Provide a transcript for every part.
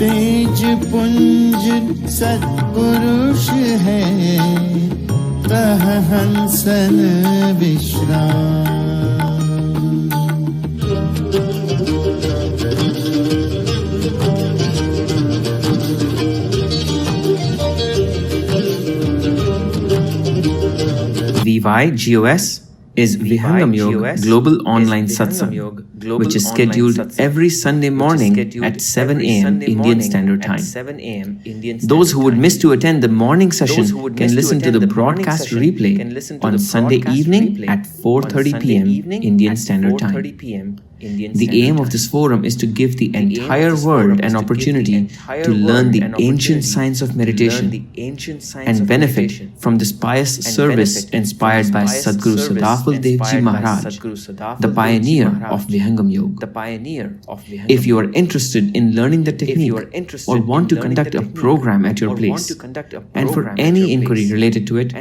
तेज पुंज सत्पुरुष है, तह हंसन विश्राम। VYGOS is Vihangam Yoga Global Online Satsang, which is scheduled every Sunday morning at 7 a.m. Indian Standard Time. Those who would miss to attend the morning session can listen to the broadcast replay on Sunday evening at 4:30 p.m. Indian Standard Time. The aim of this forum is to give the entire world an opportunity to learn the ancient science of meditation and benefit from this pious service inspired by Sadguru Sadaful Dev Ji Maharaj, the pioneer of Vihangam Yoga. If you are interested in learning the technique or want to conduct a program at your place, and for any inquiry related to it,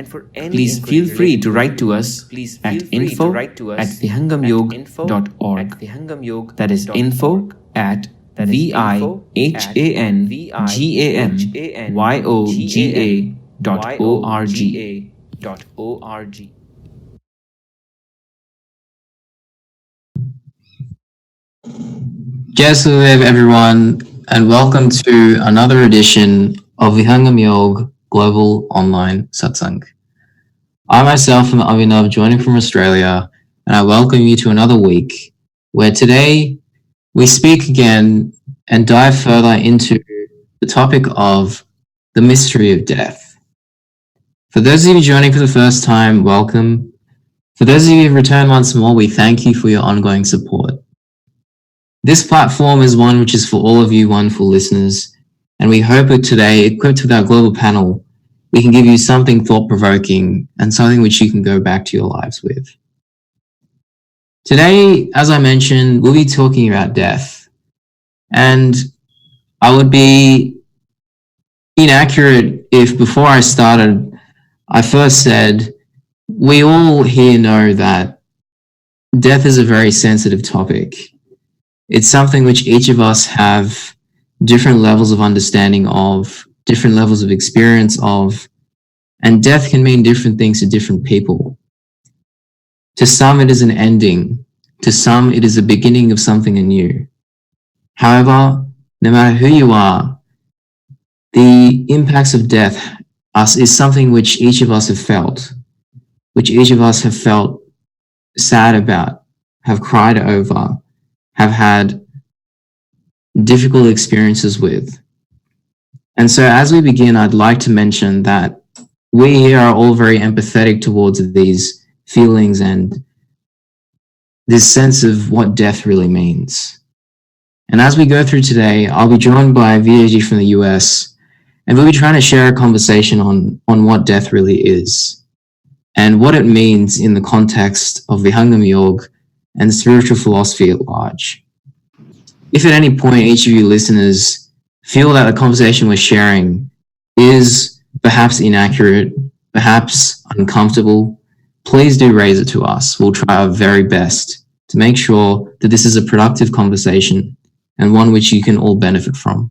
please feel free to write to us at info@vihangamyog.org. That is info at vihangamyoga.org. Jai Sudev, everyone, and welcome to another edition of Vihangam Yoga Global Online Satsang. I myself am Avinav, joining from Australia, and I welcome you to another week where today we speak again and dive further into the topic of the mystery of death. For those of you joining for the first time, welcome. For those of you who return once more, we thank you for your ongoing support. This platform is one which is for all of you wonderful listeners, and we hope that today, equipped with our global panel, we can give you something thought-provoking and something which you can go back to your lives with. Today, as I mentioned, we'll be talking about death. And I would be inaccurate if before I started, I first said, we all here know that death is a very sensitive topic. It's something which each of us have different levels of understanding of, different levels of experience of, and death can mean different things to different people. To some, it is an ending. To some, it is a beginning of something anew. However, no matter who you are, the impacts of death is something which each of us have felt, which each of us have felt sad about, have cried over, have had difficult experiences with. And so as we begin, I'd like to mention that we here are all very empathetic towards these feelings and this sense of what death really means. And as we go through today, I'll be joined by Vijay Ji from the US, and we'll be trying to share a conversation on what death really is and what it means in the context of Vihangam Yoga and spiritual philosophy at large. If at any point each of you listeners feel that the conversation we're sharing is perhaps inaccurate, perhaps uncomfortable, please do raise it to us. We'll try our very best to make sure that this is a productive conversation and one which you can all benefit from.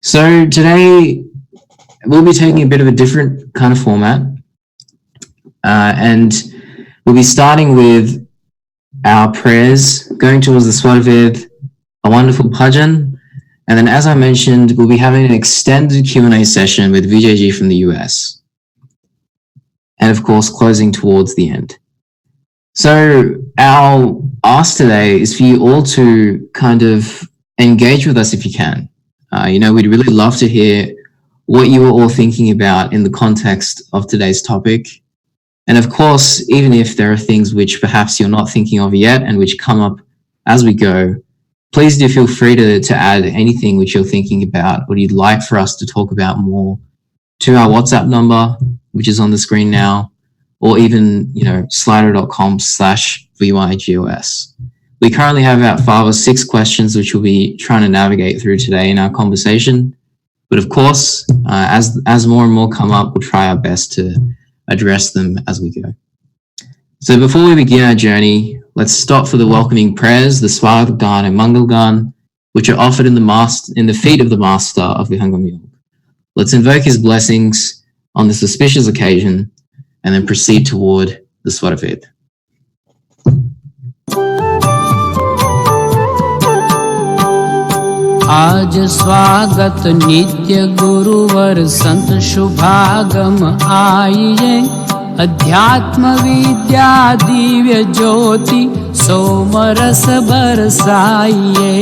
So today we'll be taking a bit of a different kind of format, and we'll be starting with our prayers, going towards the Swadaved, a wonderful bhajan, and then as I mentioned, we'll be having an extended Q&A session with Vijay Ji from the US. And of course, closing towards the end. So our ask today is for you all to kind of engage with us if you can. We'd really love to hear what you are all thinking about in the context of today's topic. And of course, even if there are things which perhaps you're not thinking of yet and which come up as we go, please do feel free to add anything which you're thinking about, what you'd like for us to talk about more to our WhatsApp number, which is on the screen now, or even, slido.com/VYGOS. We currently have about 5 or 6 questions which we'll be trying to navigate through today in our conversation. But of course, as more and more come up, we'll try our best to address them as we go. So before we begin our journey, let's stop for the welcoming prayers, the Swagat Gan and Mangal Gan, which are offered in the feet of the master of Vihangam Yoga. Let's invoke his blessings on this auspicious occasion and then proceed toward the Svaraved. आज स्वागत नित्य गुरुवर संत शुभागम आइए, अध्यात्म विद्या दिव्य ज्योति सोमरस बरसाइए।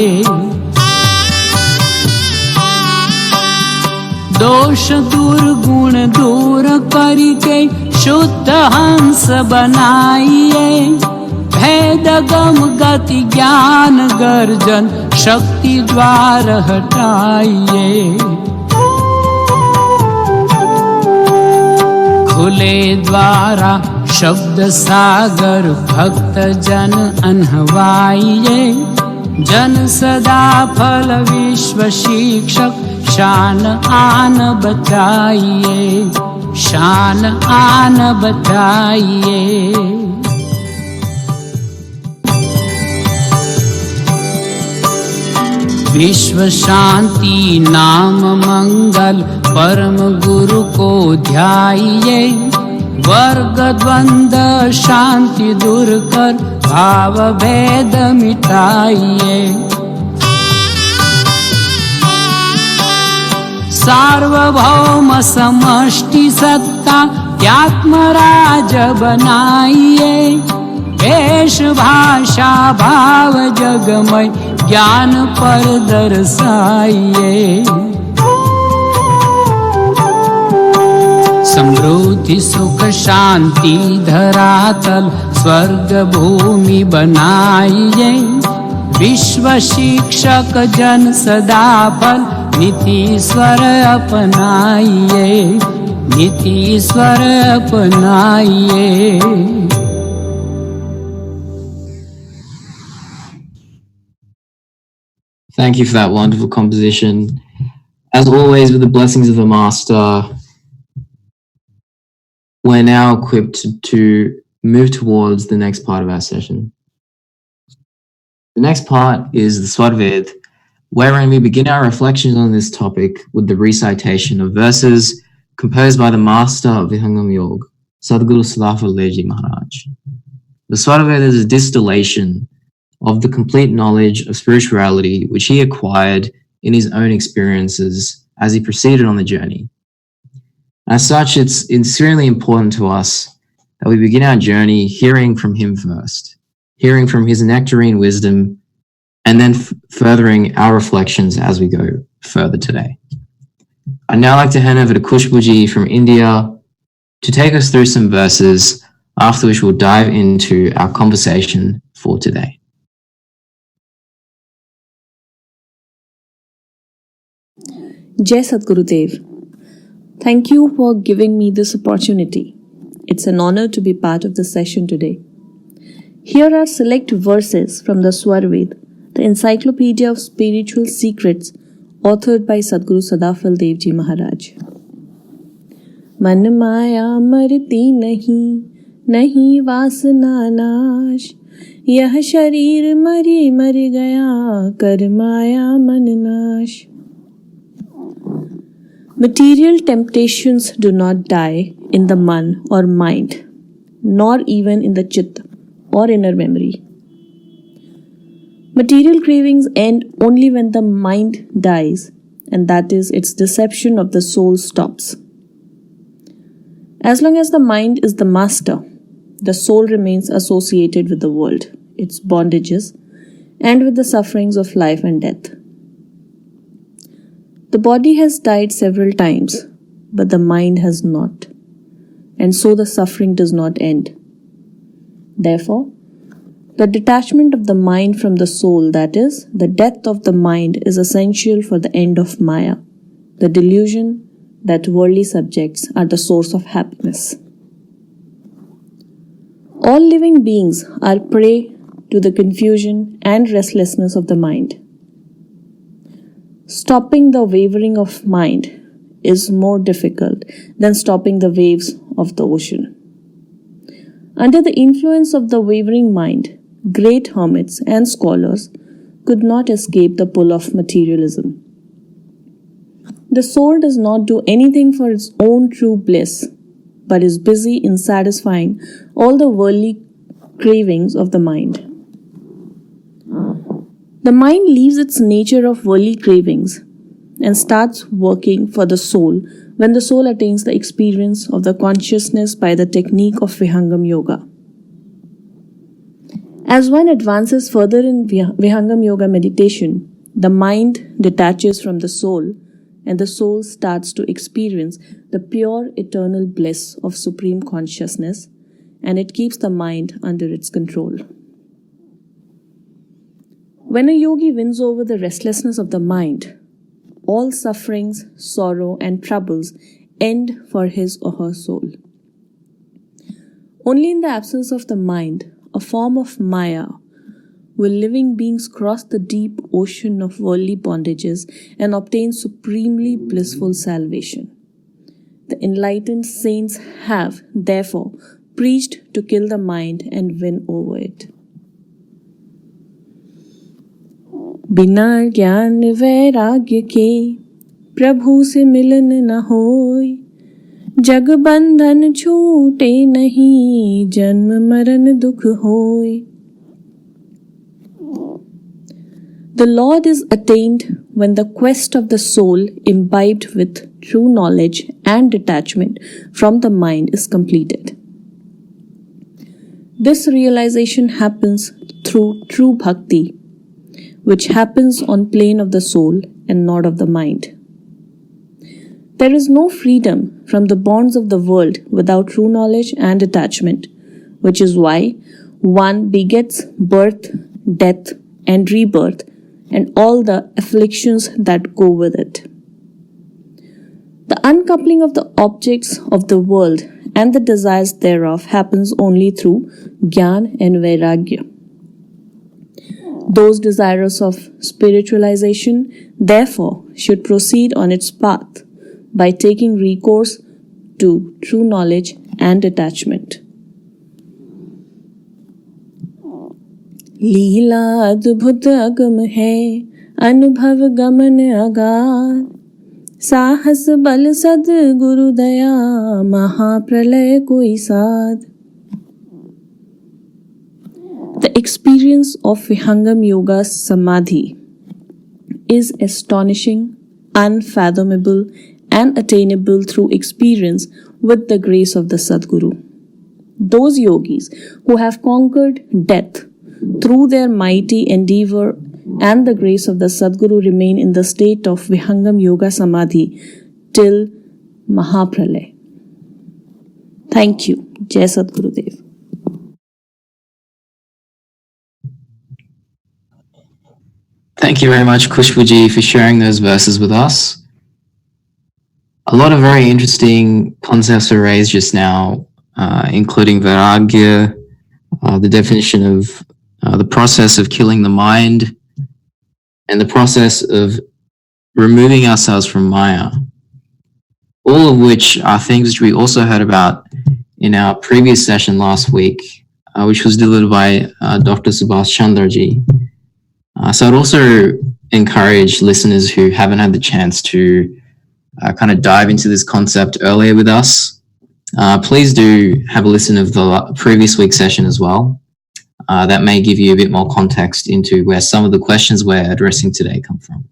दोष दुर्गुण दूर करके शुद्ध हंस बनाइए, भेद गम गति ज्ञान गर्जन शक्ति द्वार हटाइए। खुले द्वारा शब्द सागर भक्त जन अनहवाइए, जन सदा फल विश्व शिक्षक शान आन बचाइए, शान आन बचाइए। विश्व शांति नाम मंगल परम गुरु को ध्याइए, वर्ग द्वंद्व शांति दूर कर भाव भेद मिटाइए। सार्वभौम समष्टि सत्ता त्यात्मराज बनाइए, वेश भाषा भाव जगमय ज्ञान पर दर्शाइए। समृद्धि सुख शांति धरातल स्वर्ग भूमि बनाइए, विश्व शिक्षक जन सदा फल नीति स्वर अपनाइए, नीति स्वर अपनाइए। Thank you for that wonderful composition. As always, with the blessings of the Master, we're now equipped to move towards the next part of our session. The next part is the Svarved, wherein we begin our reflections on this topic with the recitation of verses composed by the Master of Vihangam Yoga, Sadguru Sadafal Dev Ji Maharaj. The Svarved is a distillation of the complete knowledge of spirituality which he acquired in his own experiences as he proceeded on the journey. As such, it's extremely important to us that we begin our journey hearing from him first, hearing from his nectarine wisdom, and then furthering our reflections as we go further today. I'd now like to hand over to Kushbuji from India to take us through some verses, after which we'll dive into our conversation for today. Jai Sadgurudev. Thank you for giving me this opportunity. It's an honor to be part of the session today. Here are select verses from the Svarved, the Encyclopedia of Spiritual Secrets, authored by Sadguru Sadafal Dev Ji Maharaj. Man maya marti nahi, nahi vasana nash, yah sharir mari mari gaya, kar maya man nash. Material temptations do not die in the man or mind, nor even in the chit or inner memory. Material cravings end only when the mind dies, and that is, its deception of the soul stops. As long as the mind is the master, the soul remains associated with the world, its bondages, and with the sufferings of life and death. The body has died several times, but the mind has not, and so the suffering does not end. Therefore, the detachment of the mind from the soul, that is, the death of the mind, is essential for the end of Maya, the delusion that worldly subjects are the source of happiness. All living beings are prey to the confusion and restlessness of the mind. Stopping the wavering of mind is more difficult than stopping the waves of the ocean. Under the influence of the wavering mind, great hermits and scholars could not escape the pull of materialism. The soul does not do anything for its own true bliss, but is busy in satisfying all the worldly cravings of the mind. The mind leaves its nature of worldly cravings and starts working for the soul when the soul attains the experience of the consciousness by the technique of Vihangam Yoga. As one advances further in Vihangam Yoga meditation, the mind detaches from the soul and the soul starts to experience the pure eternal bliss of supreme consciousness, and it keeps the mind under its control. When a yogi wins over the restlessness of the mind, all sufferings, sorrow, and troubles end for his or her soul. Only in the absence of the mind, a form of Maya, will living beings cross the deep ocean of worldly bondages and obtain supremely blissful salvation. The enlightened saints have, therefore, preached to kill the mind and win over it. बिना ज्ञान वैराग्य के प्रभु से मिलन न होय, जग बंधन छूटे नहीं, जन्म मरण दुख होय. The Lord is attained when the quest of the soul imbibed with true knowledge and detachment from the mind is completed. This realization happens through true bhakti, which happens on plane of the soul and not of the mind. There is no freedom from the bonds of the world without true knowledge and detachment, which is why one begets birth, death, and rebirth, and all the afflictions that go with it. The uncoupling of the objects of the world and the desires thereof happens only through Jnana and Vairagya. Those desirous of spiritualization, therefore, should proceed on its path by taking recourse to true knowledge and detachment. लीला अद्भुत अगम है, अनुभव गमन अगाध, साहस बल सद गुरु दया, महाप्रलय कोई साध. The experience of Vihangam Yoga Samadhi is astonishing, unfathomable, and attainable through experience with the grace of the Sadguru. Those yogis who have conquered death through their mighty endeavor and the grace of the Sadguru remain in the state of Vihangam Yoga Samadhi till Mahapralay. Thank you. Jai Sadgurudev. Thank you very much, Kushbuji, for sharing those verses with us. A lot of very interesting concepts were raised just now, including Vairagya, the definition of the process of killing the mind, and the process of removing ourselves from Maya, all of which are things which we also heard about in our previous session last week, which was delivered by Dr. Subhash Chandraji. So I'd also encourage listeners who haven't had the chance to kind of dive into this concept earlier with us, please do have a listen of the previous week's session as well. That may give you a bit more context into where some of the questions we're addressing today come from.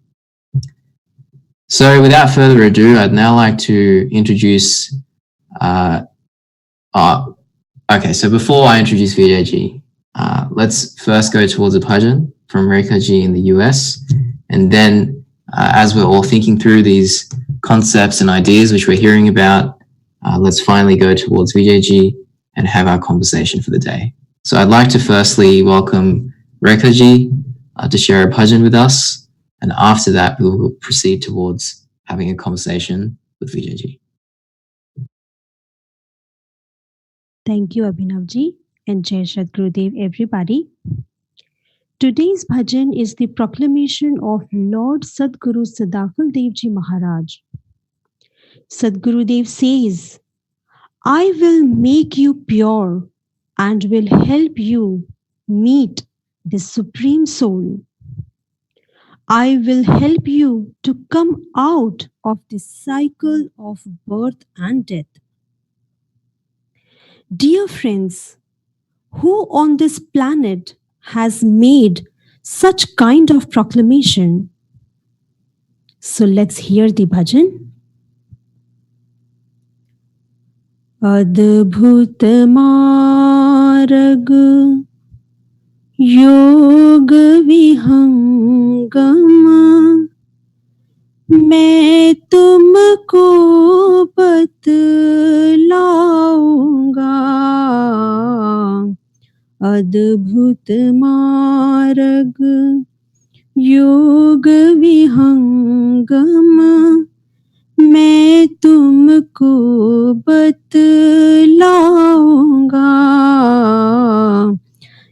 So without further ado, I'd now like to introduce, okay, so before I introduce Vijay Ji, let's first go towards a bhajan from Rekha Ji in the US. And then as we're all thinking through these concepts and ideas which we're hearing about, let's finally go towards Vijay Ji and have our conversation for the day. So I'd like to firstly welcome Rekha Ji to share a bhajan with us. And after that, we will proceed towards having a conversation with Vijay Ji. Thank you, Abhinav Ji, and Jai Sadgurudev, everybody. Today's bhajan is the proclamation of Lord Sadguru Sadakal Dev Ji Maharaj. Sadgurudev says, I will make you pure and will help you meet the Supreme Soul. I will help you to come out of this cycle of birth and death. Dear friends, who on this planet has made such kind of proclamation? So let's hear the bhajan. अद्भुत मार्ग योग विहंगम मैं तुमको बतलाऊंगा अद्भुत मार्ग योग विहंगम मैं तुमको बतलाऊंगा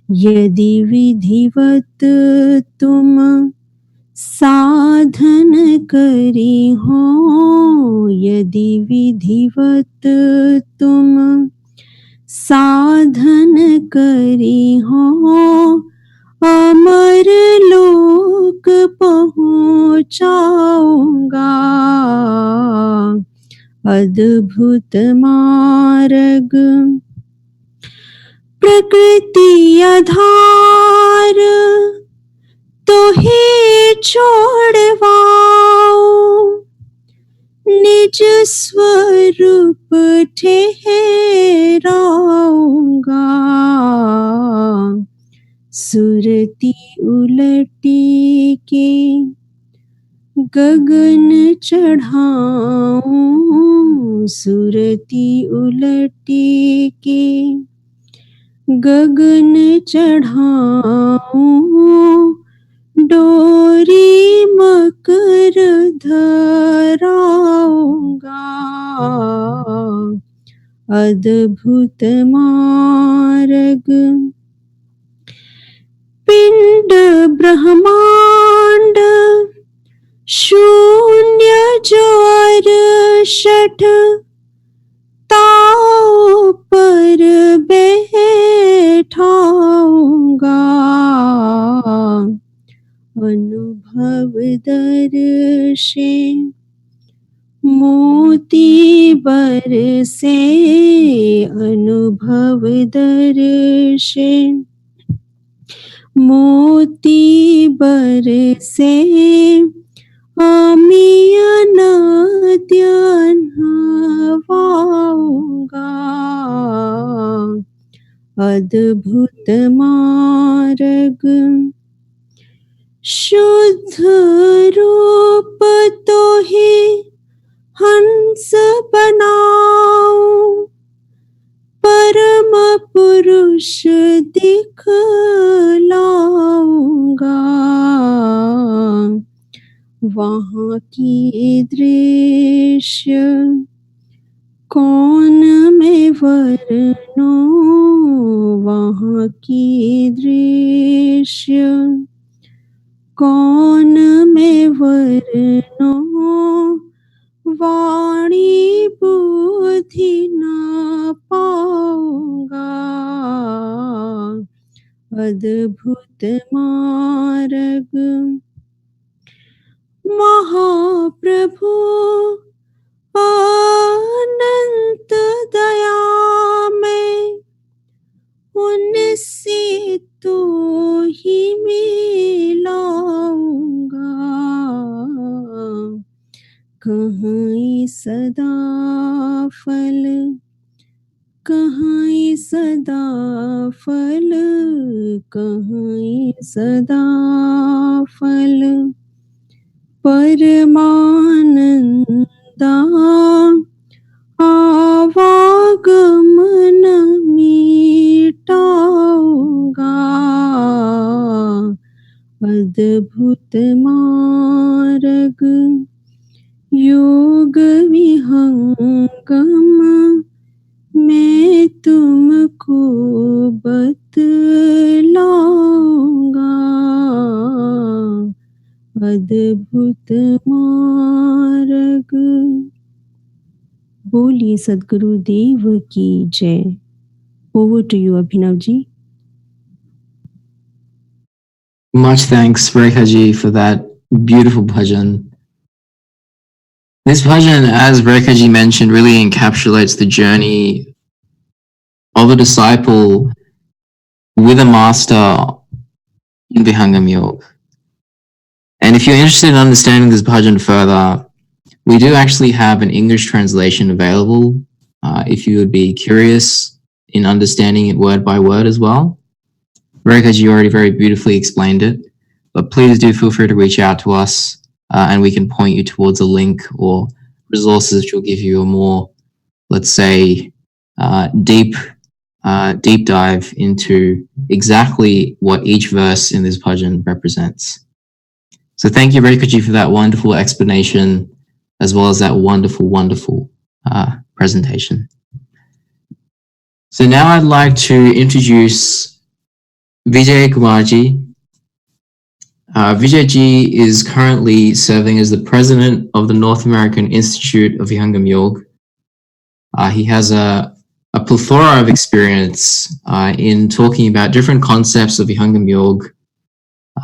यदि विधिवत तुम साधन करी हो यदि विधिवत तुम साधन करी हो अमर लोक पहुँचाऊंगा अद्भुत मार्ग प्रकृति आधार तो ही छोड़वाओ निज स्वरूप ठहराऊंगा सुरती उलटी के गगन चढ़ाऊं सुरती उलटी के गगन चढ़ाऊं डोरी मकर धराऊंगा अद्भुत मार्ग पिंड ब्रह्मांड शून्य ज्वार शठ ताव पर बैठाऊंगा अनुभव दर्शे मोती बरसे अनुभव दर्शे मोती बरसे आमिया नद्यान हवाऊंगा अद्भुत मार्ग शुद्ध रूप तो ही हंस बनाओ परम पुरुष दिखलाऊंगा वहाँ की दृश्य कौन में वर्णो वहाँ की दृश्य कौन में वर्णो वाणी बुद्धि न पाऊंगा अद्भुत मार्ग महाप्रभु अनंत दया में उनसे तो ही मिलाऊंगा कहीं सदा फल कहीं सदा फल कहीं सदा फल परमानंदा आवागमन मिटाऊंगा अद्भुत मार्ग योग विहंगम मैं तुमको बतलाऊंगा अद्भुत मार्ग बोलिए सद्गुरु देव की जय over to you Abhinav ji Much thanks, Rekha ji, for that Beautiful bhajan. This bhajan, as Rekha Ji mentioned, really encapsulates the journey of a disciple with a master in Vihangam Yoga. And if you're interested in understanding this bhajan further, we do actually have an English translation available if you would be curious in understanding it word by word as well. Rekha Ji already very beautifully explained it, but please do feel free to reach out to us and we can point you towards a link or resources which will give you a more, let's say, deep dive into exactly what each verse in this bhajan represents. So thank you, Rekha Ji, for that wonderful explanation, as well as that wonderful, wonderful presentation. So now I'd like to introduce Vijay Ji. Vijay Ji is currently serving as the president of the North American Institute of Vihangam Yoga. He has a plethora of experience in talking about different concepts of Vihangam Yoga.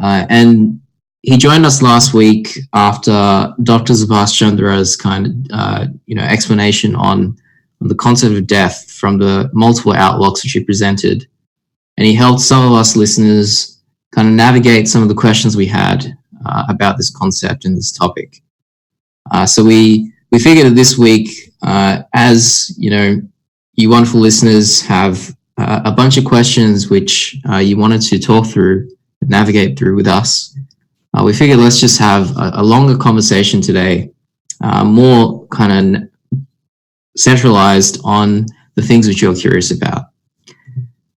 And he joined us last week after Dr. Subhash Chandra's explanation on the concept of death from the multiple outlooks which he presented. And he helped some of us listeners kind of navigate some of the questions we had about this concept and this topic. So we figured that this week, as you wonderful listeners have a bunch of questions which you wanted to talk through, navigate through with us, we figured let's just have a longer conversation today, more kind of centralized on the things which you're curious about.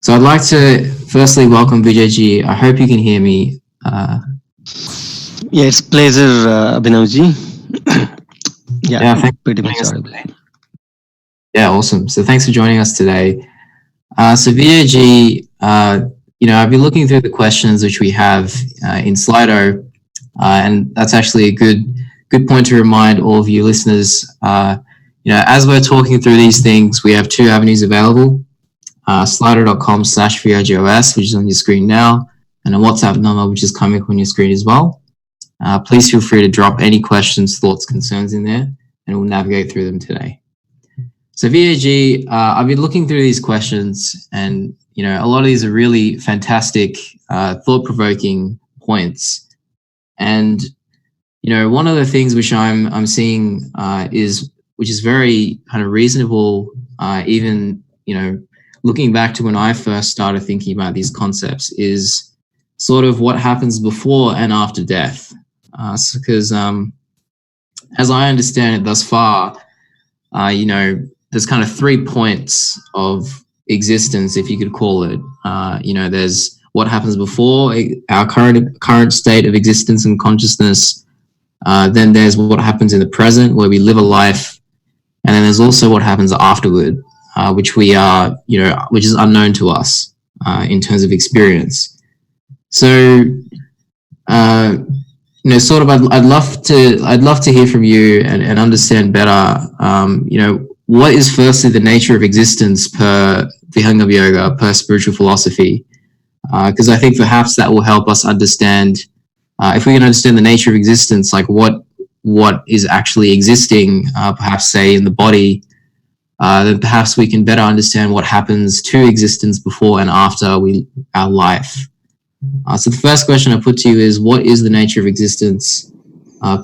So I'd like to firstly welcome Vijay Ji. I hope you can hear me. It's pleasure, Abhinav Ji. Pretty much audible. Yeah, awesome. So thanks for joining us today. So Vijay Ji, I've been looking through the questions which we have in Slido, and that's actually a good point to remind all of you listeners. As we're talking through these things, we have two avenues available. Slido.com/VIGOS, which is on your screen now, and a WhatsApp number, which is coming up on your screen as well. Please feel free to drop any questions, thoughts, concerns in there, and we'll navigate through them today. So Vijay Ji, I've been looking through these questions, and a lot of these are really fantastic, thought-provoking points. And one of the things which I'm seeing which is very kind of reasonable, even looking back to when I first started thinking about these concepts, is sort of what happens before and after death. Because as I understand it thus far, there's kind of 3 points of existence, if you could call it. There's what happens before our current state of existence and consciousness. Then there's what happens in the present, where we live a life. And then there's also what happens afterward, which which is unknown to us in terms of experience. So, sort of, I'd love to hear from you and understand better. What is firstly the nature of existence per Vihangam Yoga, per spiritual philosophy? Because I think perhaps that will help us understand, if we can understand the nature of existence, like what is actually existing, perhaps say in the body, then perhaps we can better understand what happens to existence before and after our life. So the first question I put to you is, what is the nature of existence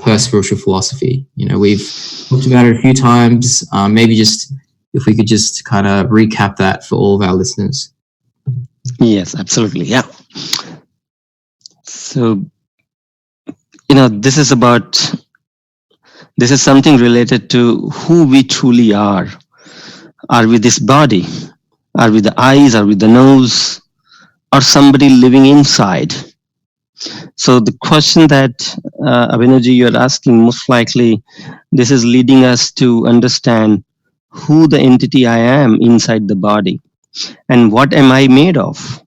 per spiritual philosophy? We've talked about it a few times. Maybe just if we could just kind of recap that for all of our listeners. Yes, absolutely. Yeah. So, this is something related to who we truly are. Are we this body? Are we the eyes? Are we the nose? Or somebody living inside? So the question that Abhinav-ji, you're asking, most likely this is leading us to understand who the entity I am inside the body and what am I made of.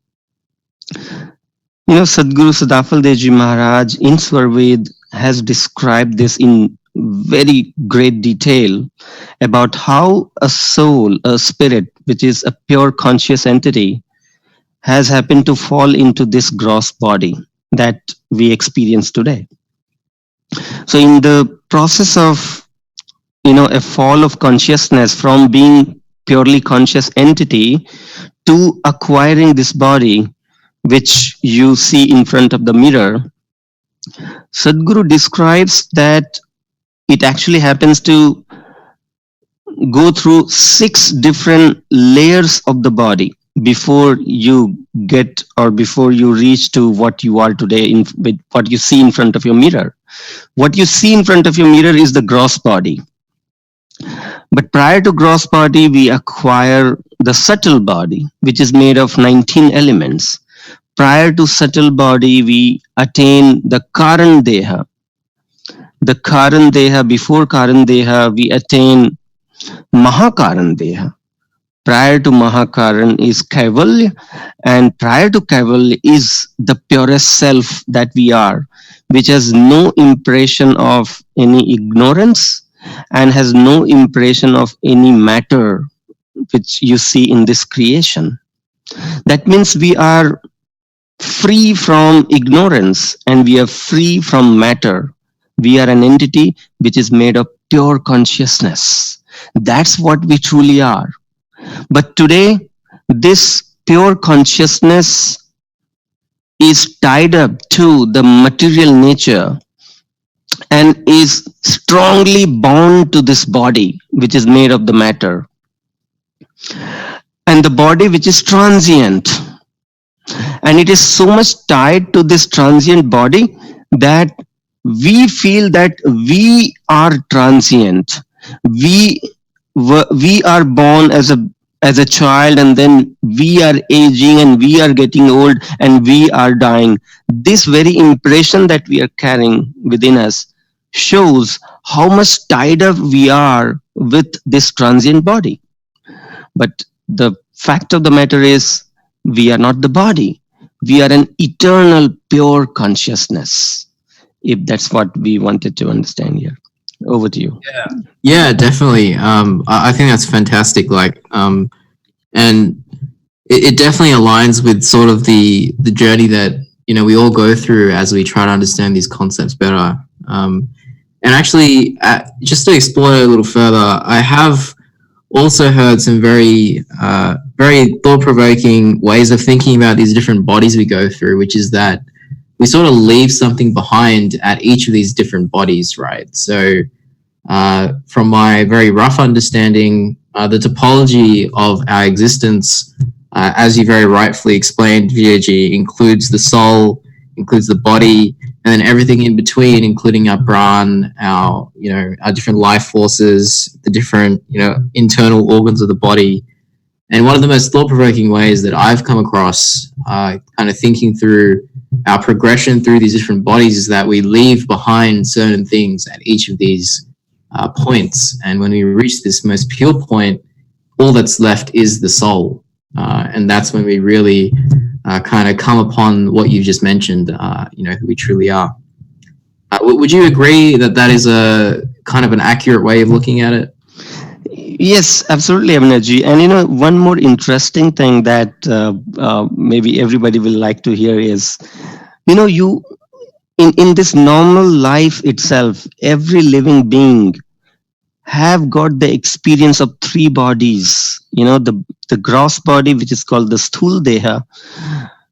Sadhguru Sadafal Devji Maharaj in Swarved has described this in very great detail about how a soul, a spirit, which is a pure conscious entity, has happened to fall into this gross body that we experience today. So in the process of, a fall of consciousness from being purely conscious entity to acquiring this body, which you see in front of the mirror, Sadhguru describes that it actually happens to go through 6 different layers of the body before you get, or before you reach to what you are today, with what you see in front of your mirror. What you see in front of your mirror is the gross body. But prior to gross body, we acquire the subtle body, which is made of 19 elements. Prior to subtle body, we attain the Karan Deha. The Karan Deha, before Karan Deha, we attain Mahakaran Deha. Prior to Mahakaran is Kaivalya, and prior to Kaivalya is the purest self that we are, which has no impression of any ignorance and has no impression of any matter which you see in this creation. That means we are free from ignorance and we are free from matter. We are an entity which is made of pure consciousness. That's what we truly are. But today, this pure consciousness is tied up to the material nature and is strongly bound to this body, which is made of the matter. And the body which is transient. And it is so much tied to this transient body that we feel that we are transient. We are born as a child, and then we are aging and we are getting old and we are dying. This very impression that we are carrying within us shows how much tied up we are with this transient body. But the fact of the matter is, we are not the body. We are an eternal pure consciousness. If that's what we wanted to understand here. Over to you. Yeah, definitely. I think that's fantastic. And it definitely aligns with sort of the journey that we all go through as we try to understand these concepts better. And actually, just to explore it a little further, I have also heard some very thought-provoking ways of thinking about these different bodies we go through, which is that we sort of leave something behind at each of these different bodies, right? So from my very rough understanding, the topology of our existence, as you very rightfully explained, Vijay Ji, includes the soul, includes the body, and then everything in between, including our brain, our different life forces, the different internal organs of the body. And one of the most thought-provoking ways that I've come across, kind of thinking through our progression through these different bodies, is that we leave behind certain things at each of these points. And when we reach this most pure point, all that's left is the soul. And that's when we really kind of come upon what you've just mentioned, who we truly are. Would you agree that that is a kind of an accurate way of looking at it? Yes, absolutely, Abhinavji. And one more interesting thing that maybe everybody will like to hear is, you in this normal life itself, every living being have got the experience of 3 bodies. The gross body, which is called the sthul deha.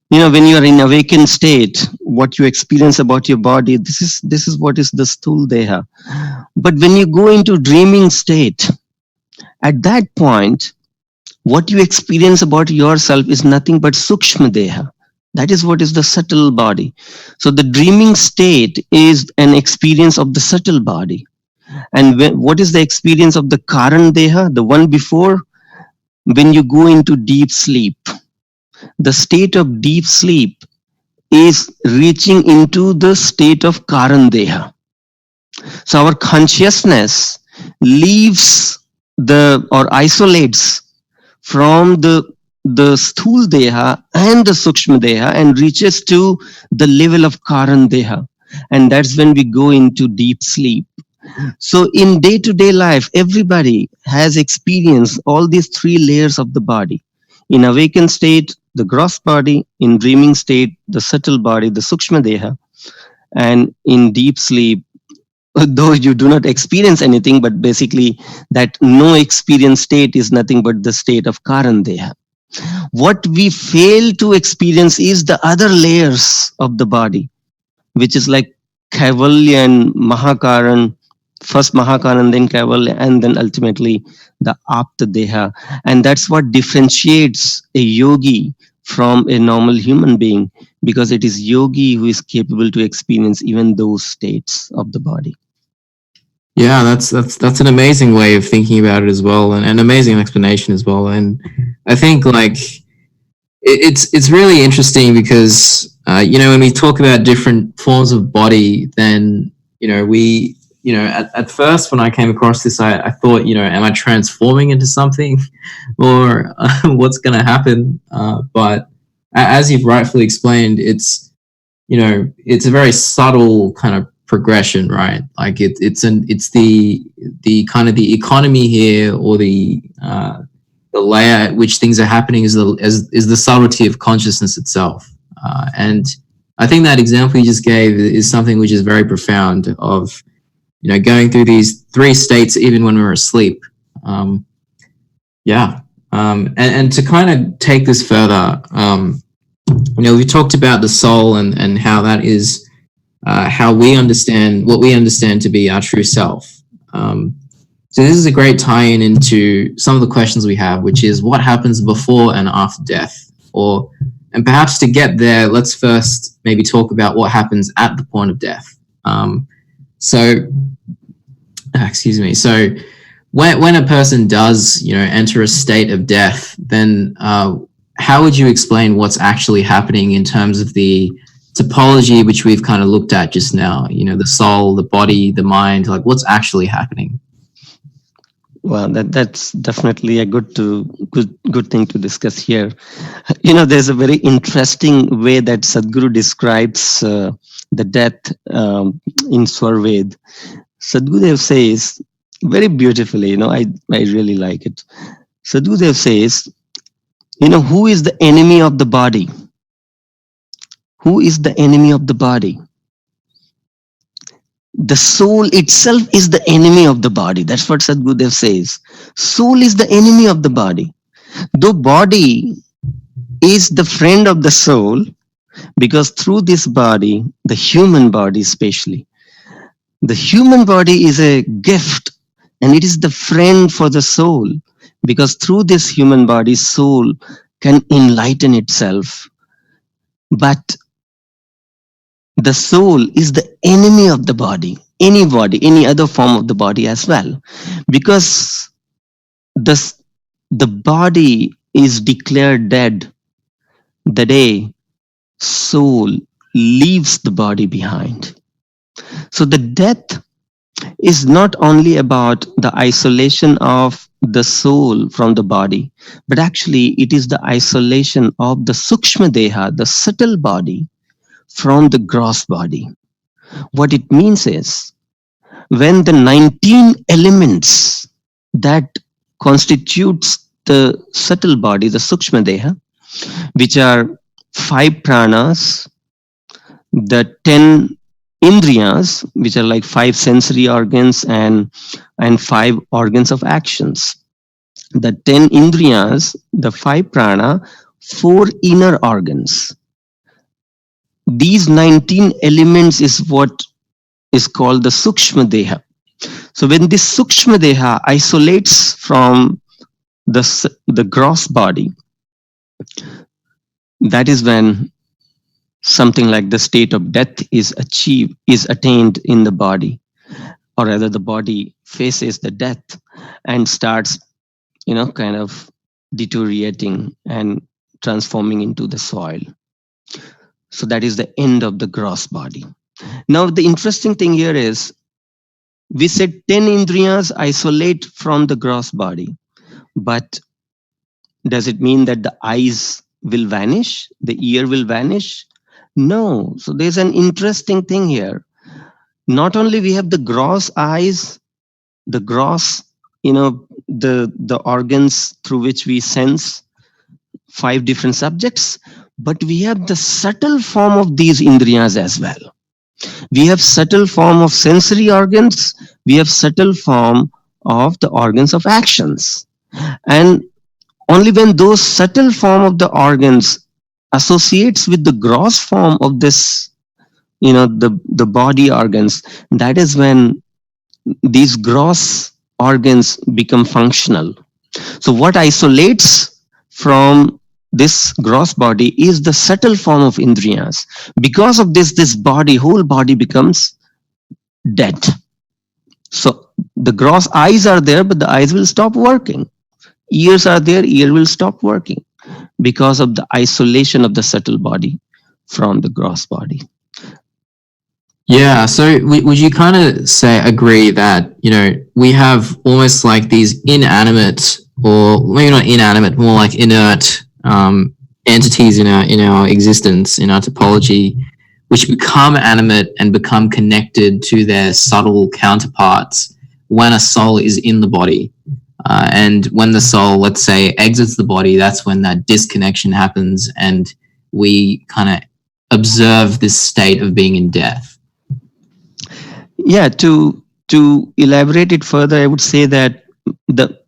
When you are in awakened state, what you experience about your body, this is what is the sthul deha. But when you go into dreaming state, at that point, what you experience about yourself is nothing but sukshma deha. That is what is the subtle body. So the dreaming state is an experience of the subtle body. And what is the experience of the Karan Deha, the one before? When you go into deep sleep. The state of deep sleep is reaching into the state of Karan Deha. So our consciousness leaves or isolates from the Sthul Deha and the Sukshma Deha and reaches to the level of Karan Deha. And that's when we go into deep sleep. So in day-to-day life, everybody has experienced all these 3 layers of the body. In awakened state, the gross body; in dreaming state, the subtle body, the Sukshma Deha; and in deep sleep, though you do not experience anything, but basically that no experience state is nothing but the state of Karandeha. What we fail to experience is the other layers of the body, which is like Kaivalya and Mahakaran, first Mahakaran, then Kaivalya, and then ultimately the Apta Deha. And that's what differentiates a yogi from a normal human being, because it is yogi who is capable to experience even those states of the body. Yeah, that's an amazing way of thinking about it as well, and an amazing explanation as well. And I think like it's really interesting because when we talk about different forms of body, then we at first when I came across this, I thought, am I transforming into something, or what's going to happen? But as you've rightfully explained, it's a very subtle kind of progression, right? Like it's the kind of the economy here, or the layer at which things are happening is the subtlety of consciousness itself. And I think that example you just gave is something which is very profound, of going through these three states even when we're asleep. And to kind of take this further, we talked about the soul, and how that is how we understand what we understand to be our true self. So this is a great tie-in into some of the questions we have, which is what happens before and after death, and perhaps to get there, let's first maybe talk about what happens at the point of death. Excuse me. So when a person does, enter a state of death, then how would you explain what's actually happening in terms of the topology which we've kind of looked at just now? The soul, the body, the mind, like what's actually happening? Well, that's definitely a good thing to discuss here. There's a very interesting way that Sadhguru describes the death in Swarved. Sadhgurudev says very beautifully, I really like it. Sadhgurudev says, who is the enemy of the body? Who is the enemy of the body? The soul itself is the enemy of the body. That's what Sadhgurudev says. Soul is the enemy of the body. Though body is the friend of the soul, because through this body, the human body especially, the human body is a gift, and it is the friend for the soul, because through this human body, soul can enlighten itself. But the soul is the enemy of the body, any other form of the body as well, because the body is declared dead the day soul leaves the body behind. So the death is not only about the isolation of the soul from the body, but actually it is the isolation of the Sukshma Deha, the subtle body, from the gross body. What it means is, when the 19 elements that constitutes the subtle body, the Sukshma Deha, which are 5 pranas, the 10 indriyas, which are like 5 sensory organs, and 5 organs of actions. The 10 indriyas, the 5 prana, 4 inner organs. These 19 elements is what is called the Sukshma Deha. So when this Sukshma Deha isolates from the gross body, that is when something like the state of death is attained in the body, or rather the body faces the death and starts, kind of deteriorating and transforming into the soil. So that is the end of the gross body. Now, the interesting thing here is, we said 10 indriyas isolate from the gross body, but does it mean that the eyes will vanish? The ear will vanish? No. So there's an interesting thing here. Not only we have the gross eyes, the gross, the organs through which we sense 5 different subjects, but we have the subtle form of these indriyas as well. We have subtle form of sensory organs. We have subtle form of the organs of actions. And only when those subtle form of the organs associates with the gross form of this, the body organs, that is when these gross organs become functional. So what isolates from this gross body is the subtle form of indriyas. Because of this body, whole body becomes dead. So the gross eyes are there, but the eyes will stop working. Ears are there, ear will stop working because of the isolation of the subtle body from the gross body. Yeah, so would you kind of agree that, we have almost like these inanimate, or maybe not inanimate, more like inert entities in our existence, in our topology, which become animate and become connected to their subtle counterparts when a soul is in the body. And when the soul, let's say, exits the body, that's when that disconnection happens and we kind of observe this state of being in death. Yeah, to elaborate it further, I would say that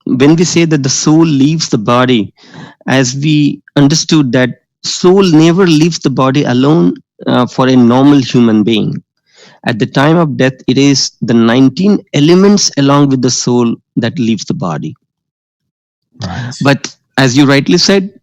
when we say that the soul leaves the body, as we understood that soul never leaves the body alone for a normal human being. At the time of death, it is the 19 elements along with the soul that leaves the body. Right. But as you rightly said,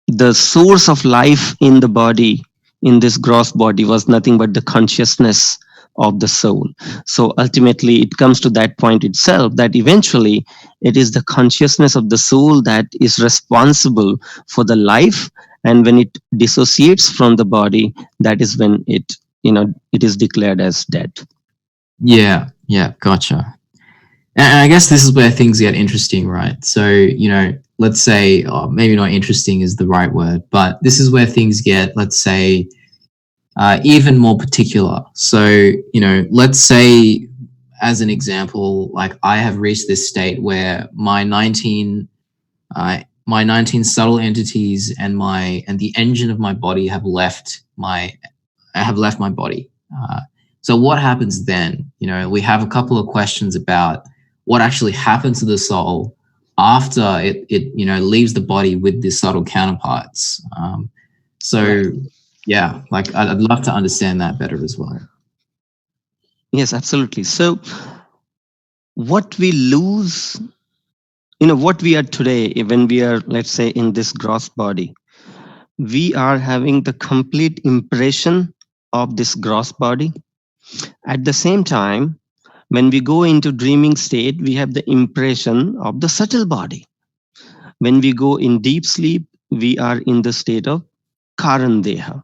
the source of life in the body, in this gross body, was nothing but the consciousness of the soul. So ultimately, it comes to that point itself that eventually it is the consciousness of the soul that is responsible for the life. And when it dissociates from the body, that is when it is declared as dead. Yeah, gotcha. And I guess this is where things get interesting, right? So, let's say, maybe not interesting is the right word, but this is where things get, let's say, even more particular. So, let's say, as an example, like I have reached this state where my 19 subtle entities and the engine of my body have left my body. So what happens then? We have a couple of questions about what actually happens to the soul after it leaves the body with the subtle counterparts. Right. Yeah, like I'd love to understand that better as well. Yes, absolutely. So what we lose, what we are today, when we are, let's say, in this gross body, we are having the complete impression of this gross body. At the same time, when we go into dreaming state, we have the impression of the subtle body. When we go in deep sleep, we are in the state of Karan Deha.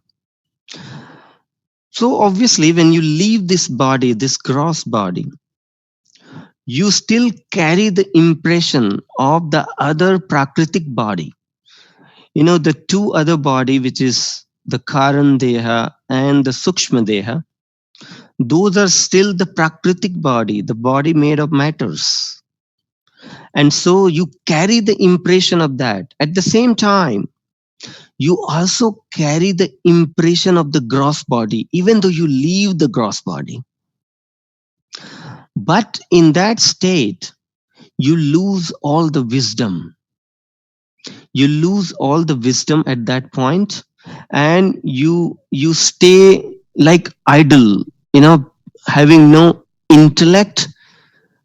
So obviously, when you leave this body, this gross body, you still carry the impression of the other prakritic body. The two other body, which is the Karan Deha and the Sukshma Deha, those are still the prakritic body, the body made of matters. And so you carry the impression of that. At the same time, you also carry the impression of the gross body, even though you leave the gross body. But in that state, you lose all the wisdom. You lose all the wisdom at that point, and you stay like idle, having no intellect,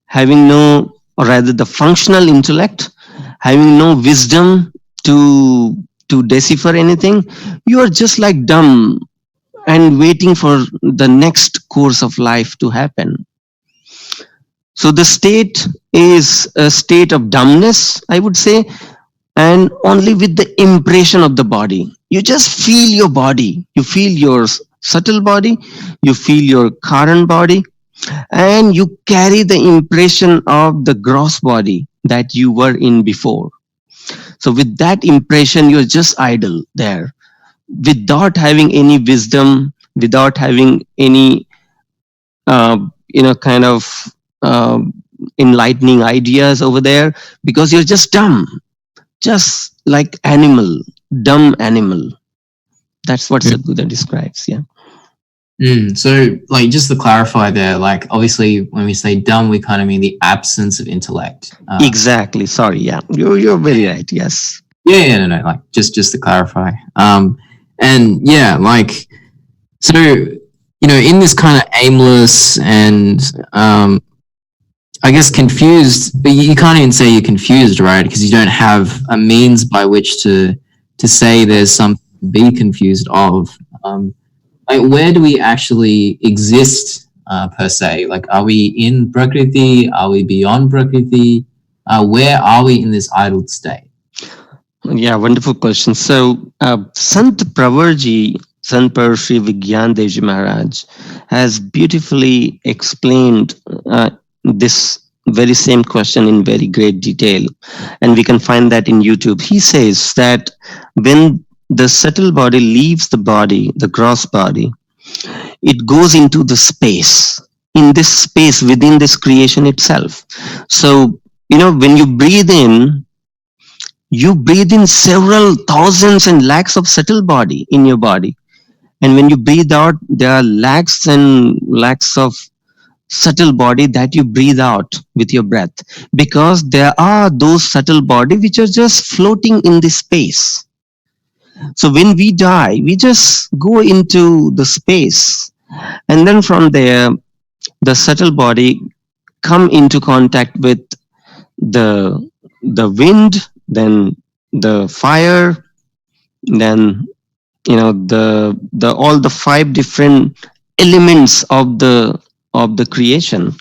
having no, or rather the functional intellect, having no wisdom to decipher anything. You are just like dumb and waiting for the next course of life to happen. So the state is a state of dumbness, I would say, and only with the impression of the body. You just feel your body. You feel your subtle body. You feel your current body. And you carry the impression of the gross body that you were in before. So with that impression, you're just idle there, without having any wisdom, without having any, kind of enlightening ideas over there, because you're just dumb, just like animal, dumb animal. That's what Sadhguru describes. Yeah. So, like, just to clarify there, like, obviously, when we say dumb, we kind of mean the absence of intellect. Exactly. Sorry. Yeah, you're very right. Yes. No, like, just to clarify. And yeah, like, so, in this kind of aimless and, I guess confused, but you can't even say you're confused, right? Because you don't have a means by which to say there's something to be confused of. Like, where do we actually exist, per se? Like, are we in Prakriti? Are we beyond Prakriti? Where are we in this idle state? Yeah, wonderful question. So, Sant Pravarji, Sant Parashri Vigyan Devji Maharaj, has beautifully explained this very same question in very great detail, and we can find that in YouTube. He says that when the subtle body leaves the body, the gross body, it goes into the space. In this space within this creation itself. So, when you breathe in several thousands and lakhs of subtle body in your body, and when you breathe out there are lakhs and lakhs of subtle body that you breathe out with your breath, because there are those subtle body which are just floating in the space. So when we die we just go into the space, and then from there the subtle body come into contact with the wind, then the fire, then the all the five different elements of the creation.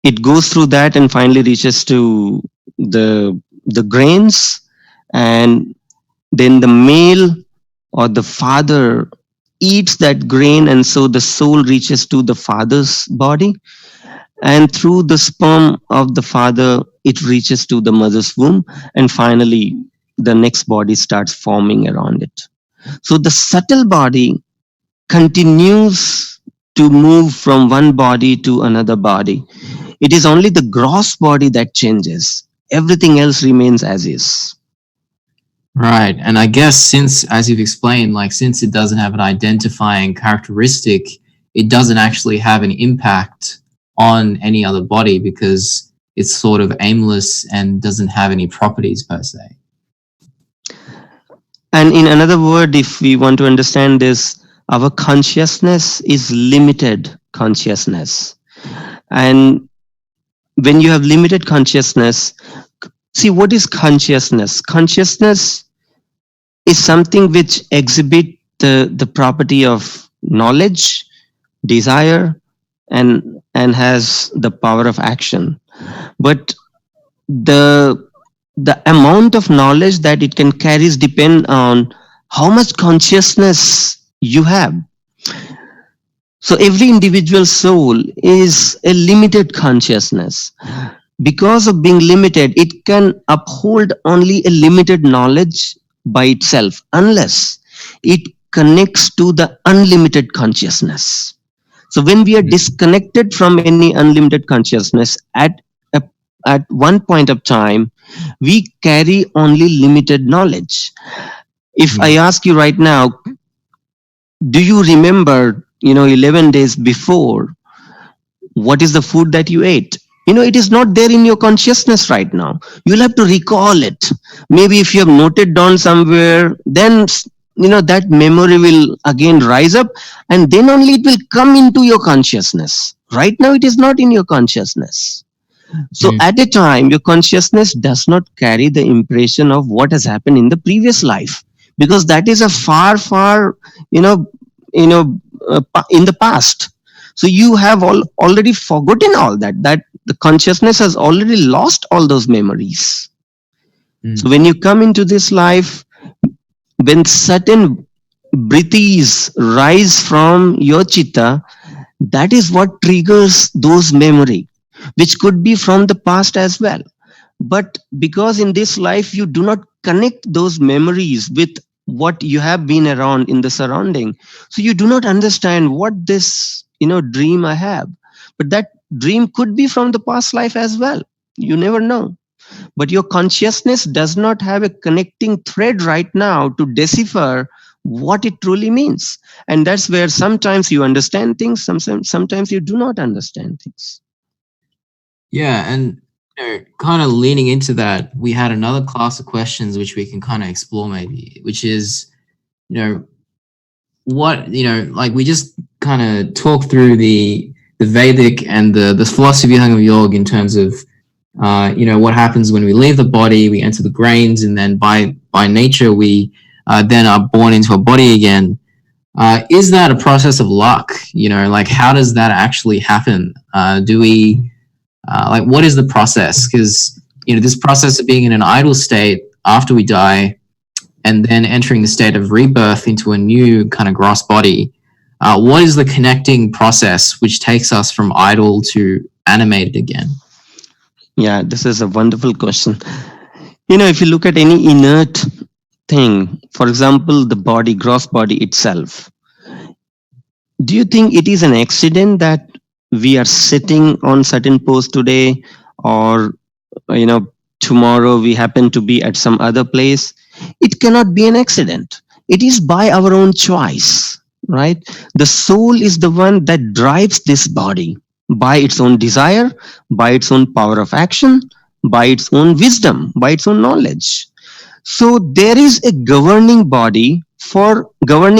It goes through that and finally reaches to the grains, and then the male or the father eats that grain, and so the soul reaches to the father's body, and through the sperm of the father it reaches to the mother's womb, and finally the next body starts forming around it. So the subtle body continues to move from one body to another body. It is only the gross body that changes, everything else remains as is. Right. And I guess since, as you've explained, like, since it doesn't have an identifying characteristic, it doesn't actually have an impact on any other body because it's sort of aimless and doesn't have any properties per se. And in another word, if we want to understand this, our consciousness is limited consciousness. And when you have limited consciousness, see, what is consciousness? Consciousness is something which exhibit the property of knowledge, desire, and has the power of action. But the amount of knowledge that it can carry is depend on how much consciousness you have. So every individual soul is a limited consciousness. Because of being limited, it can uphold only a limited knowledge by itself unless it connects to the unlimited consciousness. So when we are disconnected from any unlimited consciousness at one point of time, we carry only limited knowledge. If I ask you right now, do you remember 11 days before what is the food that you ate? It is not there in your consciousness right now. You'll have to recall it. Maybe if you have noted down somewhere, then that memory will again rise up, and then only it will come into your consciousness. Right now it is not in your consciousness. So at a time your consciousness does not carry the impression of what has happened in the previous life, because that is a far you know in the past. So you have already forgotten all that the consciousness has already lost all those memories. So when you come into this life, when certain britis rise from your chitta, that is what triggers those memory, which could be from the past as well. But because in this life you do not connect those memories with what you have been around in the surrounding, so you do not understand what this dream I have. But that dream could be from the past life as well. You never know. But your consciousness does not have a connecting thread right now to decipher what it truly means. And that's where sometimes you understand things, sometimes you do not understand things. Yeah, and kind of leaning into that, we had another class of questions which we can kind of explore maybe, which is, what, like we just kind of talk through the Vedic and the philosophy of yoga in terms of, what happens when we leave the body, we enter the grains, and then by nature we then are born into a body again. Is that a process of luck? Like how does that actually happen? Do we like what is the process? Because this process of being in an idle state after we die and then entering the state of rebirth into a new kind of gross body, what is the connecting process which takes us from idle to animated again? Yeah, this is a wonderful question. If you look at any inert thing, for example, the body, gross body itself, do you think it is an accident that we are sitting on certain pose today, or tomorrow we happen to be at some other place? It cannot be an accident. It is by our own choice, right? The soul is the one that drives this body by its own desire, by its own power of action, by its own wisdom, by its own knowledge. So there is a governing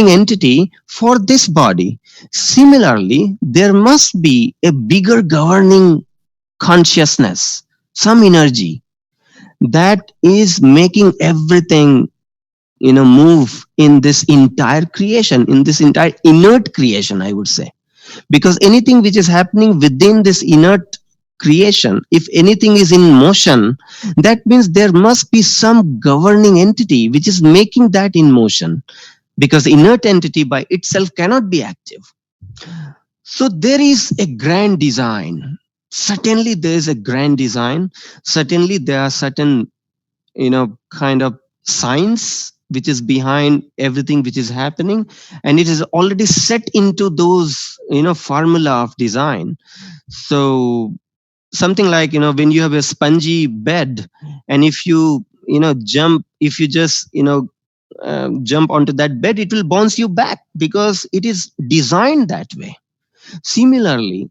entity for this body. Similarly, there must be a bigger governing consciousness, some energy that is making everything move in this entire creation, in this entire inert creation, I would say. Because anything which is happening within this inert creation, if anything is in motion, that means there must be some governing entity which is making that in motion, because inert entity by itself cannot be active. So there is a grand design. Certainly there is a grand design. Certainly there are certain kind of science which is behind everything which is happening, and it is already set into those formula of design. So something like when you have a spongy bed, and if you jump, if you just jump onto that bed, it will bounce you back because it is designed that way. Similarly,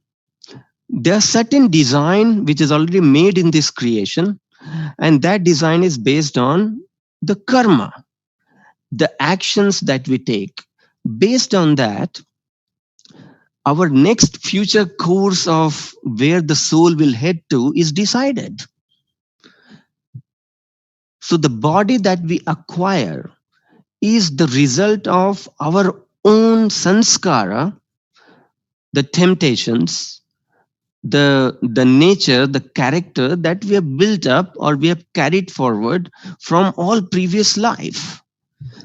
there's certain design which is already made in this creation, and that design is based on the karma, the actions that we take. Based on that, our next future course of where the soul will head to is decided. So the body that we acquire is the result of our own sanskara, the temptations, the nature, the character that we have built up or we have carried forward from all previous life.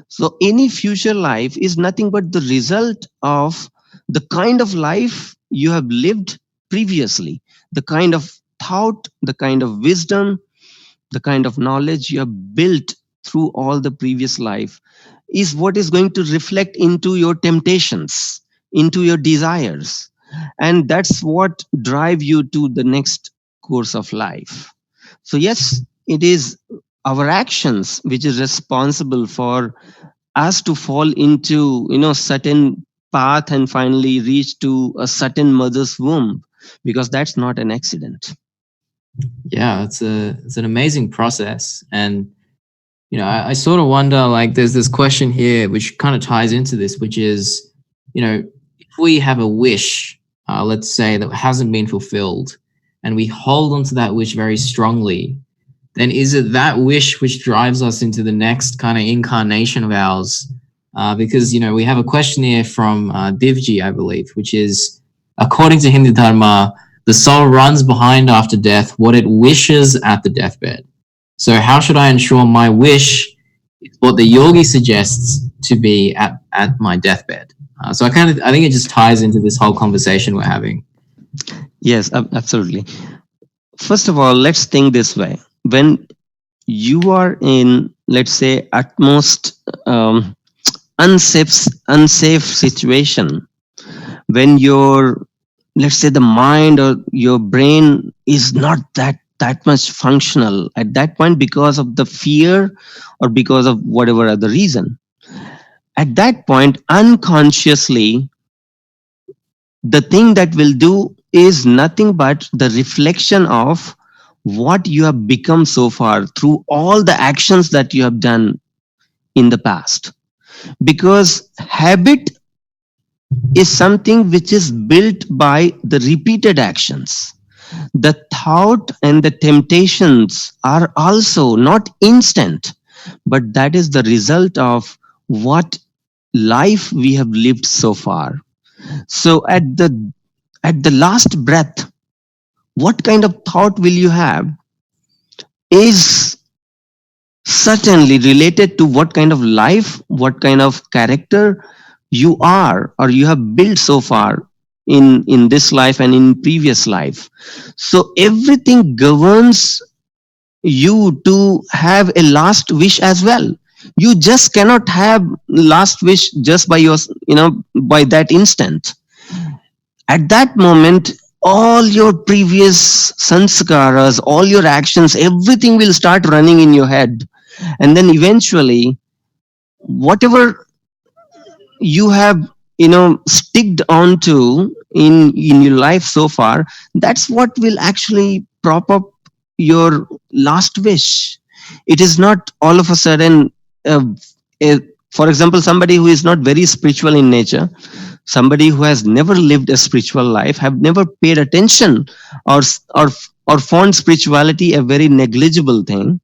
So any future life is nothing but the result of the kind of life you have lived previously, the kind of thought, the kind of wisdom, the kind of knowledge you have built through all the previous life is what is going to reflect into your temptations, into your desires. And that's what drive you to the next course of life. So yes, it is our actions which is responsible for us to fall into certain path and finally reach to a certain mother's womb, because that's not an accident. Yeah, it's an amazing process. And I sort of wonder, like, there's this question here which kind of ties into this, which is, if we have a wish, let's say, that hasn't been fulfilled, and we hold on to that wish very strongly, then is it that wish which drives us into the next kind of incarnation of ours? Because we have a question here from Vijay Ji, I believe, which is, according to Hindu Dharma, the soul runs behind after death what it wishes at the deathbed. So how should I ensure my wish is what the yogi suggests to be at my deathbed? So I think it just ties into this whole conversation we're having. Yes, absolutely. First of all, let's think this way. When you are in, let's say, utmost unsafe situation, when your, let's say, the mind or your brain is not that much functional at that point because of the fear or because of whatever other reason, At that point, unconsciously, the thing that will do is nothing but the reflection of what you have become so far through all the actions that you have done in the past. Because habit is something which is built by the repeated actions. The thought and the temptations are also not instant, but that is the result of what life we have lived so far. So at the last breath, what kind of thought will you have is certainly related to what kind of life, what kind of character you are or you have built so far in this life and in previous life. So everything governs you to have a last wish as well. You just cannot have last wish just by your, by that instant. At that moment, all your previous sanskaras, all your actions, everything will start running in your head. And then eventually, whatever you have, sticked onto in your life so far, that's what will actually prop up your last wish. It is not all of a sudden, uh, a, for example, somebody who is not very spiritual in nature, somebody who has never lived a spiritual life, have never paid attention or or or found spirituality a very negligible thing.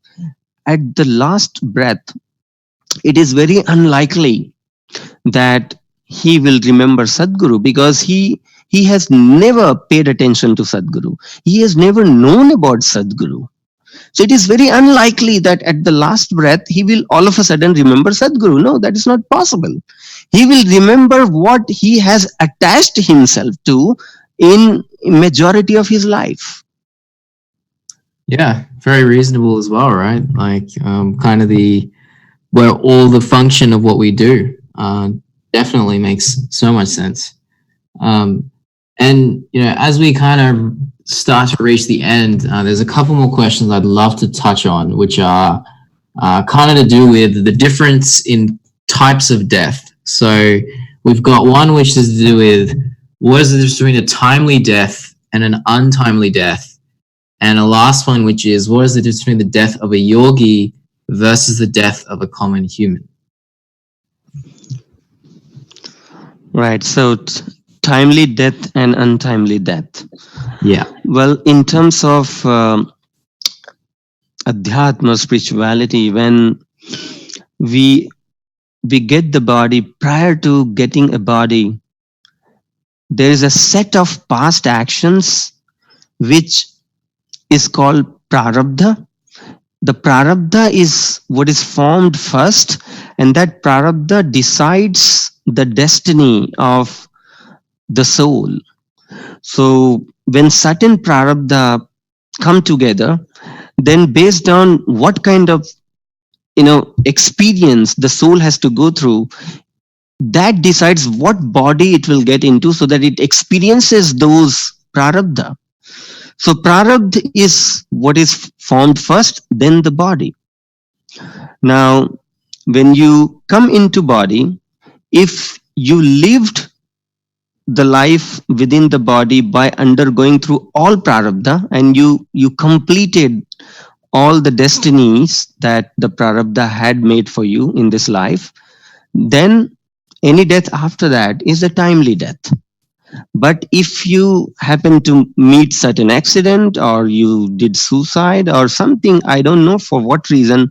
At the last breath, it is very unlikely that he will remember Sadguru, because he has never paid attention to Sadguru. He has never known about Sadguru. So it is very unlikely that at the last breath he will all of a sudden remember Sadguru. No, that is not possible. He will remember what he has attached himself to in majority of his life. Yeah, very reasonable as well, right? Like kind of the where all the function of what we do definitely makes so much sense. And as we kind of start to reach the end, there's a couple more questions I'd love to touch on, which are kind of to do with the difference in types of death. So we've got one which is to do with what is the difference between a timely death and an untimely death, and a last one which is what is the difference between the death of a yogi versus the death of a common human. Right. So timely death and untimely death. Yeah. Well, in terms of adhyatma, spirituality, when we get the body, prior to getting a body, there is a set of past actions which is called prarabdha. The prarabdha is what is formed first, and that prarabdha decides the destiny of the soul. So when certain prarabdha come together, then based on what kind of experience the soul has to go through, that decides what body it will get into, so that it experiences those prarabdha. So prarabdha is what is formed first, then the body. Now, when you come into body, if you lived the life within the body by undergoing through all prarabdha, and you completed all the destinies that the prarabdha had made for you in this life, then any death after that is a timely death. But if you happen to meet certain accident, or you did suicide or something, I don't know for what reason,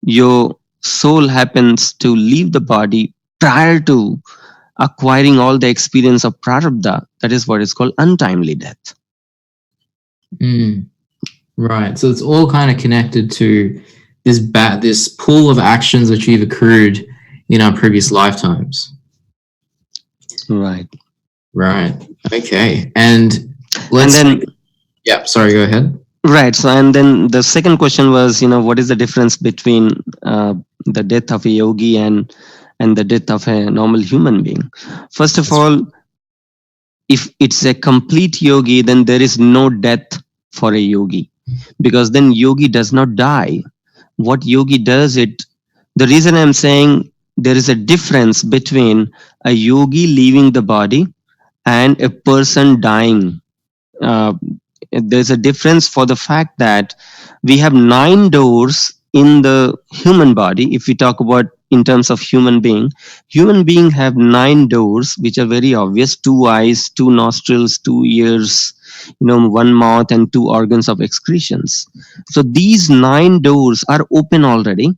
your soul happens to leave the body prior to acquiring all the experience of prarabdha, that is what is called untimely death. Right. So it's all kind of connected to this pool of actions which we've accrued in our previous lifetimes. Right. Right. Okay. And yeah, sorry, go ahead. Right. So, and then the second question was, what is the difference between the death of a yogi and the death of a normal human being? First of all, if it's a complete yogi, then there is no death for a yogi, because then yogi does not die. What yogi does, the reason I'm saying there is a difference between a yogi leaving the body and a person dying. Uh, there's a difference for the fact that we have 9 doors in the human body. If we talk about in terms of human being have 9 doors, which are very obvious: 2 eyes, 2 nostrils, 2 ears, 1 mouth, and 2 organs of excretions. So these 9 doors are open already,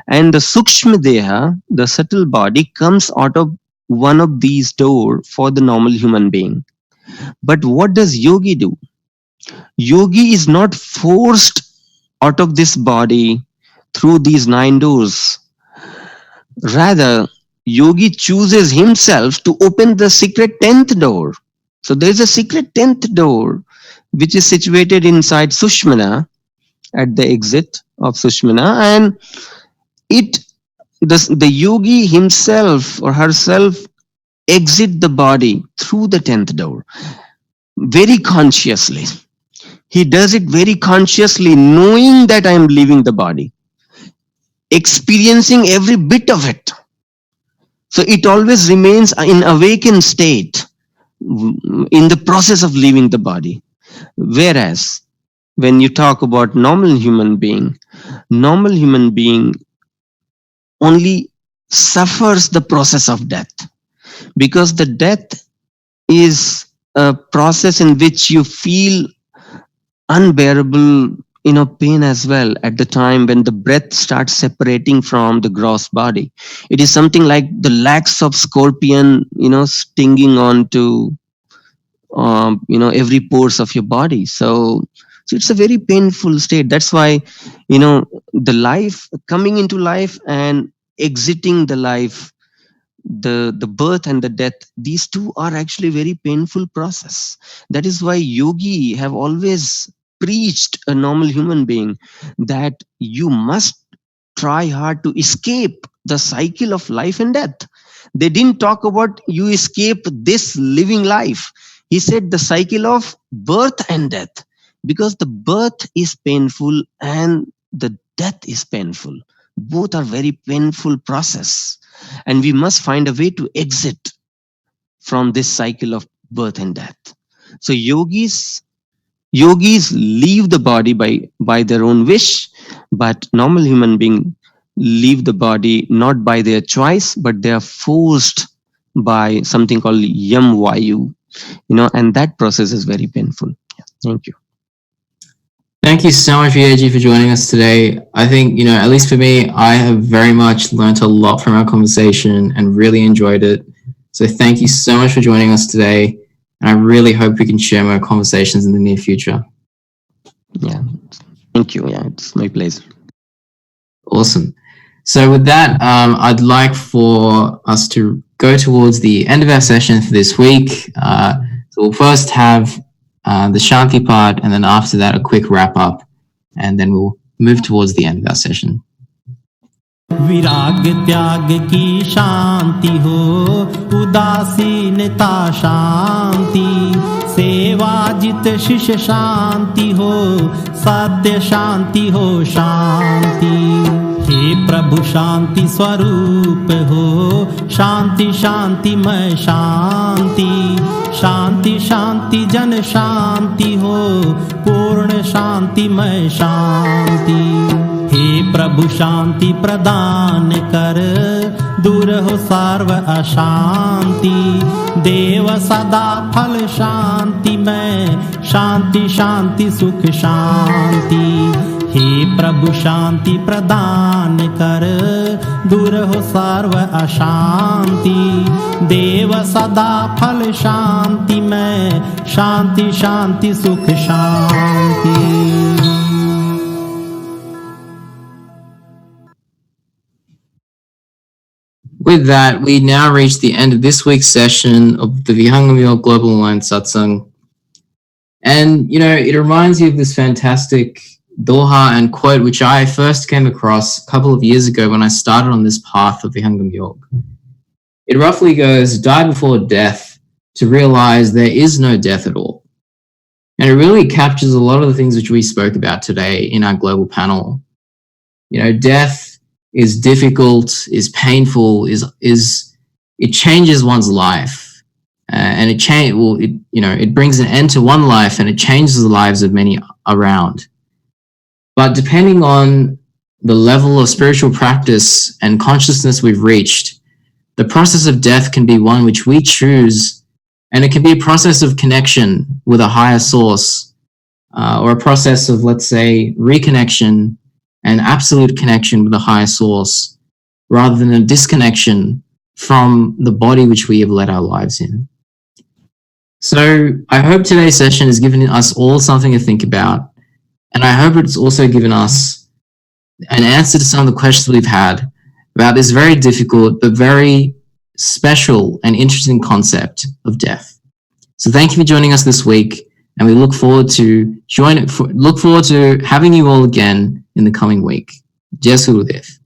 and the sukshma deha, the subtle body, comes out of one of these doors for the normal human being. But what does yogi do? Yogi is not forced out of this body through these 9 doors. Rather, yogi chooses himself to open the secret 10th door. So there is a secret 10th door which is situated inside Sushmana, at the exit of Sushmana, and it the yogi himself or herself exit the body through the 10th door very consciously. He does it very consciously, knowing that I am leaving the body, experiencing every bit of it. So it always remains in awakened state in the process of leaving the body. Whereas when you talk about normal human being only suffers the process of death, because the death is a process in which you feel unbearable pain as well at the time when the breath starts separating from the gross body. It is something like the lacs of scorpion stinging onto every pores of your body. So it's a very painful state. That's why the life, coming into life and exiting the life, the birth and the death, these two are actually very painful process. That is why yogi have always preached a normal human being that you must try hard to escape the cycle of life and death. They didn't talk about you escape this living life. He said the cycle of birth and death, because the birth is painful and the death is painful. Both are very painful process, and we must find a way to exit from this cycle of birth and death. So yogis leave the body by their own wish, but normal human being leave the body not by their choice, but they are forced by something called yam vayu, and that process is very painful. Yeah, thank you. Thank you so much, Vijay Ji, for joining us today. I think, at least for me, I have very much learned a lot from our conversation and really enjoyed it. So thank you so much for joining us today. And I really hope we can share more conversations in the near future. Yeah, thank you. Yeah, it's my pleasure. Awesome. So with that, I'd like for us to go towards the end of our session for this week. So we'll first have the Shanti part, and then after that, a quick wrap up, and then we'll move towards the end of our session. विराग त्याग की शांति हो, उदासीनता शांति, सेवा जित शिष्य शांति हो, सत्य शांति हो शांति। हे प्रभु शांति स्वरूप हो, शांति शांतिमय शांति, शांति शांति जन शांति हो, पूर्ण शांतिमय शांति। हे प्रभु शांति प्रदान कर, दूर हो सर्व अशांति, देव सदा फल शांति में, शांति शांति सुख शांति। हे प्रभु शांति प्रदान कर, दूर हो सर्व अशांति, देव सदा फल शांति में, शांति शांति सुख शांति। With that, we now reach the end of this week's session of the Vihangam Yoga Global Alliance Satsang. And, it reminds you of this fantastic doha and quote, which I first came across a couple of years ago when I started on this path of Vihangam Yoga. It roughly goes, die before death to realize there is no death at all. And it really captures a lot of the things which we spoke about today in our global panel. Death is difficult, is painful, is it changes one's life, and it brings an end to one life and it changes the lives of many around. But depending on the level of spiritual practice and consciousness we've reached, the process of death can be one which we choose, and it can be a process of connection with a higher source, or a process of, let's say, reconnection and absolute connection with the higher source, rather than a disconnection from the body which we have led our lives in. So I hope today's session has given us all something to think about, and I hope it's also given us an answer to some of the questions we've had about this very difficult but very special and interesting concept of death. So thank you for joining us this week, and we look forward to having you all again in the coming week. Jai Gurudev.